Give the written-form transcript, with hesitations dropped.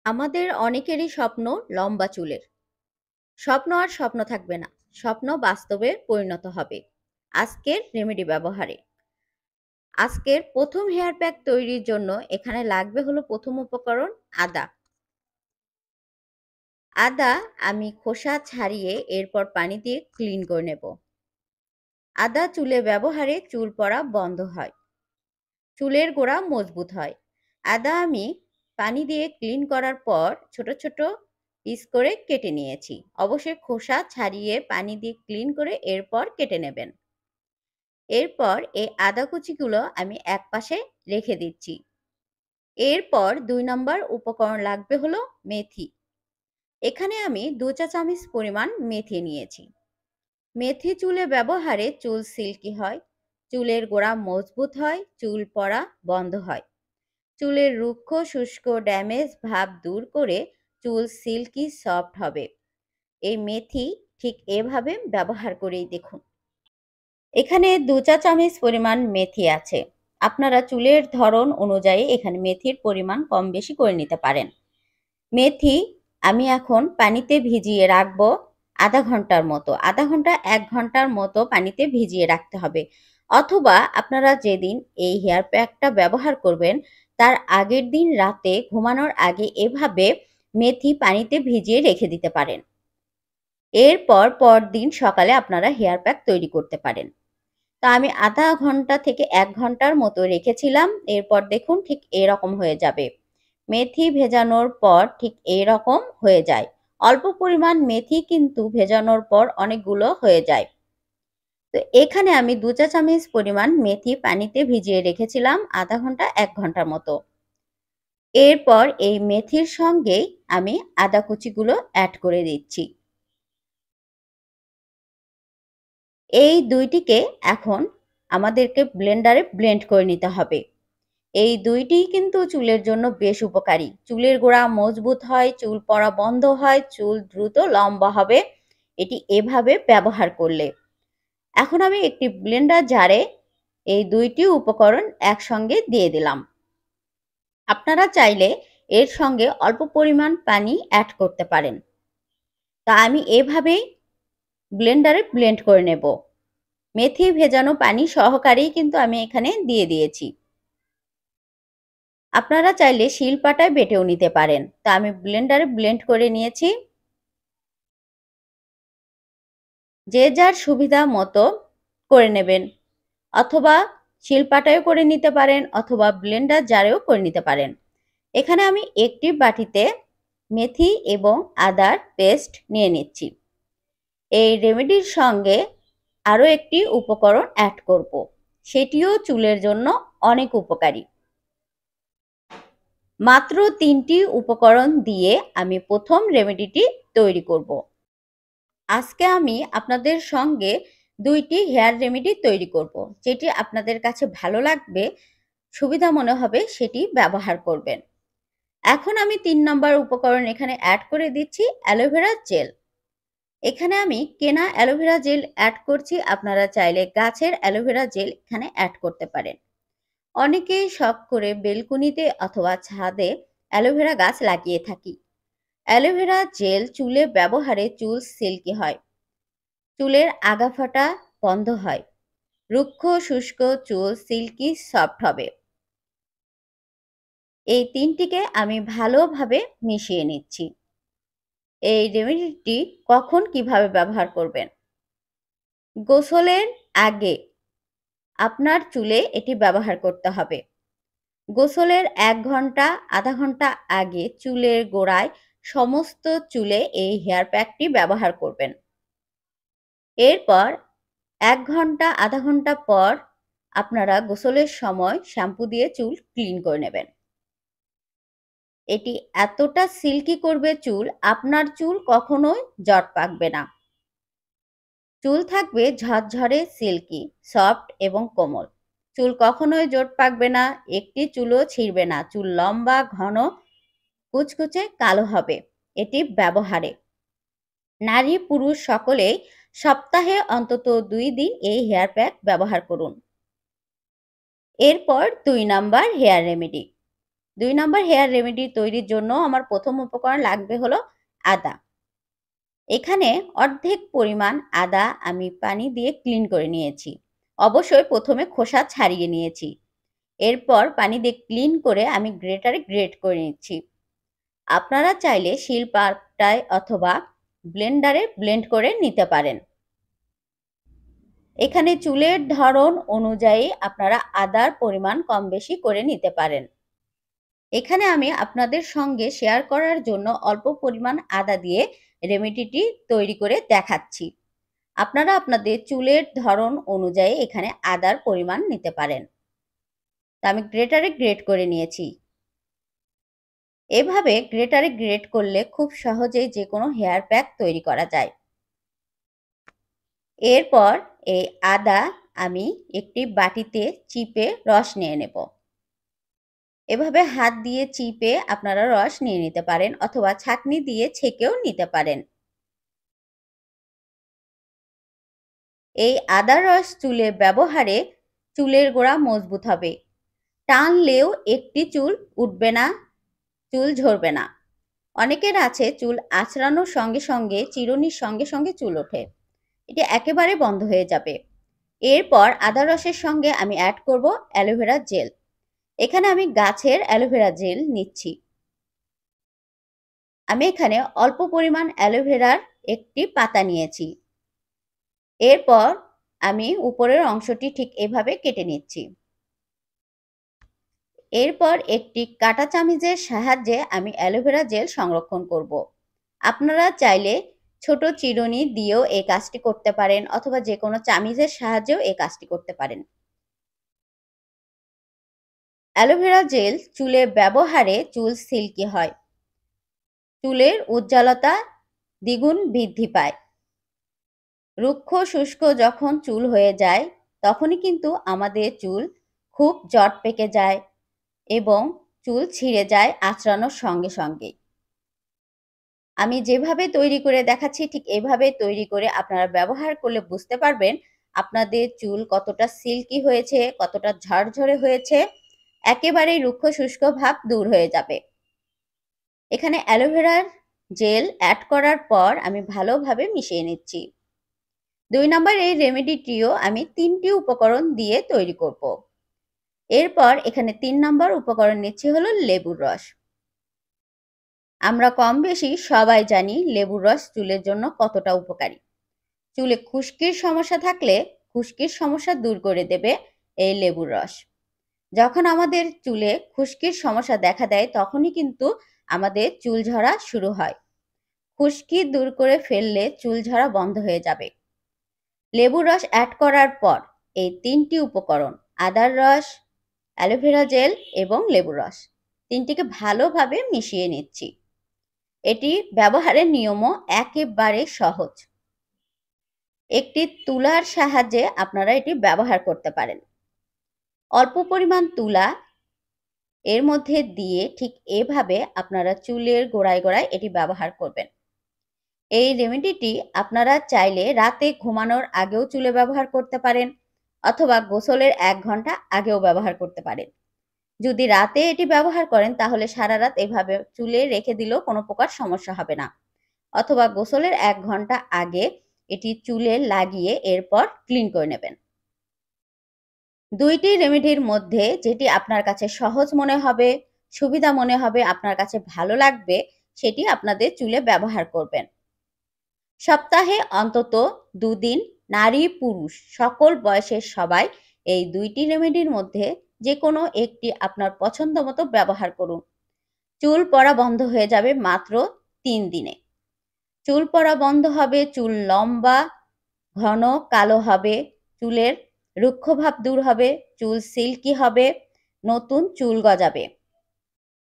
আমাদের অনেকেরই স্বপ্ন লম্বা চুলের। স্বপ্ন আর স্বপ্ন থাকবে না। স্বপ্ন বাস্তবে পরিণত হবে। আজকের রেমেডি ব্যবহারে। আজকের ১ম হেয়ার প্যাক তৈরির জন্য এখানে লাগবে হলো ১ম উপকরণ আদা। আদা আমি খোসা ছাড়িয়ে এরপর পানি দিয়ে ক্লিন করে নেব। আদা চুলে ব্যবহারে চুল পড়া বন্ধ হয়। চুলের গোড়া মজবুত হয়। আদা আমি পানি দিয়ে ক্লিন করার পর ছোট ছোট পিস করে কেটে নিয়েছি। অবশ্যই খোসা ছাড়িয়ে পানি দিয়ে ক্লিন করে এরপর কেটে নেবেন। এরপর এই আদা কুচিগুলো আমি একপাশে রেখে দিচ্ছি। এরপর ২ নম্বর উপকরণ লাগবে হলো মেথি। এখানে আমি ২ চা চামচ পরিমাণ মেথি নিয়েছি। মেথি চুলে ব্যবহারে চুল সিল্কি হয়, চুলের গোড়া মজবুত হয়, চুল পড়া বন্ধ হয়। চুলের রুক্ষ শুষ্ক ড্যামেজ ভাব দূর করে চুল সিল্কি সফট হবে। এই মেথি ঠিক এভাবে ব্যবহার করেই দেখুন। এখানে ২ চা চামচ পরিমাণ মেথি আছে। আপনারা চুলের ধরন অনুযায়ী এখানে মেথির পরিমাণ কম বেশি করে নিতে পারেন। মেথি আমি এখন পানিতে ভিজিয়ে রাখবো আধা ঘন্টার মতো। আধা ঘন্টা ১ ঘন্টার মতো পানিতে ভিজিয়ে রাখতে হবে। অথবা আপনারা যেদিন এই হেয়ার প্যাকটা ব্যবহার করবেন তার আগের দিন রাতে ঘুমানোর আগে এভাবে মেথি পানিতে ভিজিয়ে রেখে দিতে পারেন। এরপর পরদিন সকালে আপনারা হেয়ার প্যাক তৈরি করতে পারেন। তো আমি আধা ঘন্টা থেকে ১ ঘন্টার মতো রেখেছিলাম। এরপর দেখুন ঠিক এরকম হয়ে যাবে। মেথি ভেজানোর পর ঠিক এরকম হয়ে যায়। অল্প পরিমাণ মেথি কিন্তু ভেজানোর পর অনেকগুলো হয়ে যায়। তো এখানে আমি ২ চা চামচ পরিমাণ মেথি পানিতে ভিজিয়ে রেখেছিলাম আধা ঘন্টা ১ ঘন্টার মতো। এরপর এই মেথির সঙ্গেই আমি আদা কুচিগুলো অ্যাড করে দিচ্ছি। এই দুইটিকে এখন আমাদেরকে ব্লেন্ডারে ব্লেন্ড করে নিতে হবে। এই দুইটিই কিন্তু চুলের জন্য বেশ উপকারী। চুলের গোড়া মজবুত হয়, চুল পড়া বন্ধ হয়, চুল দ্রুত লম্বা হবে এটি এভাবে ব্যবহার করলে। এখন আমি একটি ব্লেন্ডার জারে এই দুইটি উপকরণ একসঙ্গে দিয়ে দিলাম। আপনারা চাইলে এর সঙ্গে অল্প পরিমাণ পানি অ্যাড করতে পারেন। তা আমি এভাবেই ব্লেন্ডারে ব্লেন্ড করে নেব। মেথি ভেজানো পানি সহকারেই কিন্তু আমি এখানে দিয়ে দিয়েছি। আপনারা চাইলে শিলপাটায় বেটেও নিতে পারেন। তা আমি ব্লেন্ডারে ব্লেন্ড করে নিয়েছি। যে যার সুবিধা মতো করে নেবেন। অথবা শিলপাটায়ও করে নিতে পারেন অথবা ব্লেন্ডার জারেও করে নিতে পারেন। এখানে আমি একটি বাটিতে মেথি এবং আদার পেস্ট নিয়ে নিচ্ছি। এই রেমেডির সঙ্গে আরও একটি উপকরণ অ্যাড করব। সেটিও চুলের জন্য অনেক উপকারী। মাত্র ৩টি উপকরণ দিয়ে আমি প্রথম রেমেডিটি তৈরি করব। আজকে আমি আপনাদের সঙ্গে ২টি হেয়ার রেমেডি তৈরি করব। যেটি আপনাদের কাছে ভালো লাগবে, সুবিধা মনে হবে সেটি ব্যবহার করবেন। এখন আমি ৩ নম্বর উপকরণ এখানে অ্যাড করে দিচ্ছি অ্যালোভেরা জেল। এখানে আমি কেনা অ্যালোভেরা জেল অ্যাড করছি। আপনারা চাইলে গাছের অ্যালোভেরা জেল এখানে অ্যাড করতে পারেন। অনেকেই শখ করে বেলকুনিতে অথবা ছাদে অ্যালোভেরা গাছ লাগিয়ে থাকি। অ্যালোভেরা জেল চুলে ব্যবহারে চুল সিল্কি হয়, চুলের আগা ফাটা বন্ধ হয়, রুক্ষ শুষ্ক চুল সিল্কি সফট হবে। এই তিনটিকে আমি ভালোভাবে মিশিয়ে নিচ্ছি। এই রেমেডিটি কখন কিভাবে ব্যবহার করবেন? গোসলের আগে আপনার চুলে এটি ব্যবহার করতে হবে। গোসলের ১ ঘন্টা আধা ঘন্টা আগে চুলের গোড়ায় সমস্ত চুলে এই হেয়ার প্যাকটি ব্যবহার করবেন। এরপর ১ ঘন্টা আধা ঘন্টা পর আপনারা গোসলের সময় শ্যাম্পু দিয়ে চুল ক্লিন করে নেবেন। এটি এতটা সিল্কি করবে চুল, আপনার চুল কখনোই জট পাকবে না। চুল থাকবে ঝরঝরে সিল্কি, সফট এবং কোমল। চুল কখনোই জট পাকবে না, একটি চুলও ছিঁড়বে না। চুল লম্বা, ঘন, কুচকুচে কালো হবে এটি ব্যবহারে। নারী পুরুষ সকলেই সপ্তাহে অন্তত ২ দিন এই হেয়ার প্যাক ব্যবহার করুন। এরপর ২ number hair remedy. ২ number hair remedy তৈরির জন্য আমার প্রথম উপকরণ লাগবে হলো আদা। এখানে অর্ধেক পরিমাণ আদা আমি পানি দিয়ে ক্লিন করে নিয়েছি। অবশ্যই প্রথমে খোসা ছাড়িয়ে নিয়েছি। এরপর পানি দিয়ে ক্লিন করে আমি গ্রেটারে গ্রেট করে নিচ্ছি। আপনারা চাইলে শিলপাটায় অথবা ব্লেন্ডারে ব্লেন্ড করে নিতে পারেন। এখানে চুলের ধরন অনুযায়ী আপনারা আদার পরিমাণ কম বেশি করে নিতে পারেন। এখানে আমি আপনাদের সঙ্গে শেয়ার করার জন্য অল্প পরিমাণ আদা দিয়ে রেমেডিটি তৈরি করে দেখাচ্ছি। আপনারা আপনাদের চুলের ধরন অনুযায়ী এখানে আদার পরিমাণ নিতে পারেন। তো আমি গ্রেটারে গ্রেট করে নিয়েছি। এভাবে গ্রেটারে গ্রেট করলে খুব সহজেই যে কোনো হেয়ার প্যাক তৈরি করা যায়। এরপর এই আদা আমি একটি বাটিতে চিপে রস নিয়ে নেব। এভাবে হাত দিয়ে চিপে আপনারা রস নিয়ে নিতে পারেন অথবা ছাঁকনি দিয়ে ছেঁকেও নিতে পারেন। এই আদার রস চুলে ব্যবহারে চুলের গোড়া মজবুত হবে। টানলেও একটি চুল উঠবে না, চুল ঝরবে না। অনেকের আছে চুল আঁচড়ানোর সঙ্গে সঙ্গে চিরুনির সঙ্গে সঙ্গে চুল ওঠে, এটি একেবারে বন্ধ হয়ে যাবে। এরপর আদা রসের সঙ্গে আমি অ্যাড করব অ্যালোভেরা জেল। এখানে আমি গাছের অ্যালোভেরা জেল নিচ্ছি। আমি এখানে অল্প পরিমাণ অ্যালোভেরার একটি পাতা নিয়েছি। এরপর আমি উপরের অংশটি ঠিক এভাবে কেটে নিচ্ছি। এরপর একটি কাঁটা চামিচের সাহায্যে আমি অ্যালোভেরা জেল সংরক্ষণ করব। আপনারা চাইলে ছোট চিরুনি দিয়েও এই কাজটি করতে পারেন অথবা যে কোনো চামিচের সাহায্যেও এই কাজটি করতে পারেন। অ্যালোভেরা জেল চুলে ব্যবহারে চুল সিল্কি হয়, চুলের উজ্জ্বলতা দ্বিগুণ বৃদ্ধি পায়। রুক্ষ শুষ্ক যখন চুল হয়ে যায় তখনই কিন্তু আমাদের চুল খুব জট পেকে যায় এবং চুল ছিঁড়ে যায় আঁচড়ানোর সঙ্গে সঙ্গে। আমি যেভাবে তৈরি করে দেখাচ্ছি ঠিক এভাবে তৈরি করে আপনারা ব্যবহার করলে বুঝতে পারবেন আপনাদের চুল কতটা সিল্কি হয়েছে, কতটা ঝরঝরে হয়েছে, একেবারেই রুক্ষ শুষ্ক ভাব দূর হয়ে যাবে। এখানে অ্যালোভেরার জেল অ্যাড করার পর আমি ভালোভাবে মিশিয়ে নিচ্ছি। ২ নম্বর এই রেমেডিটিও আমি ৩টি উপকরণ দিয়ে তৈরি করব। এরপর এখানে ৩ নম্বর উপকরণ নিচ্ছি হলো লেবুর রস। আমরা কম বেশি সবাই জানি লেবুর রস চুলের জন্য কতটা উপকারী। চুলে খুশকির সমস্যা থাকলে খুশকির সমস্যা দূর করে দেবে এই লেবুর রস। যখন আমাদের চুলে খুশকির সমস্যা দেখা দেয় তখনই কিন্তু আমাদের চুল ঝরা শুরু হয়। খুশকি দূর করে ফেললে চুল ঝরা বন্ধ হয়ে যাবে। লেবুর রস অ্যাড করার পর এই ৩টি উপকরণ আদার রস, অ্যালোভেরা জেল এবং লেবুর রস ৩টিকে ভালোভাবে মিশিয়ে নিচ্ছি। এটি ব্যবহারের নিয়মও একেবারে সহজ। একটি তুলার সাহায্যে আপনারা এটি ব্যবহার করতে পারেন। অল্প পরিমাণ তুলা এর মধ্যে দিয়ে ঠিক এভাবে আপনারা চুলের গোড়ায় গোড়ায় এটি ব্যবহার করবেন। এই রেমেডিটি আপনারা চাইলে রাতে ঘুমানোর আগেও চুলে ব্যবহার করতে পারেন অথবা গোসলের ১ ঘন্টা আগেও ব্যবহার করতে পারেন। যদি রাতে এটি ব্যবহার করেন তাহলে সারা রাত এভাবে চুলে রেখে দিলেও কোনো প্রকার সমস্যা হবে না। অথবা গোসলের ১ ঘন্টা আগে এটি চুলে লাগিয়ে এরপর ক্লিন করে নেবেন। ২টি রেমেডির মধ্যে যেটি আপনার কাছে সহজ মনে হবে, সুবিধা মনে হবে, আপনার কাছে ভালো লাগবে সেটি আপনাদের চুলে ব্যবহার করবেন। সপ্তাহে অন্তত ২ দিন নারী পুরুষ সকল বয়সের সবাই এই ২টি রেমেডির মধ্যে যে কোনো একটি আপনার পছন্দ মতো ব্যবহার করুন। চুল পড়া বন্ধ হয়ে যাবে মাত্র ৩ দিনে। চুল পড়া বন্ধ হবে, চুল লম্বা ঘন কালো হবে, চুলের রুক্ষভাব দূর হবে, চুল সিল্কি হবে, নতুন চুল গজাবে।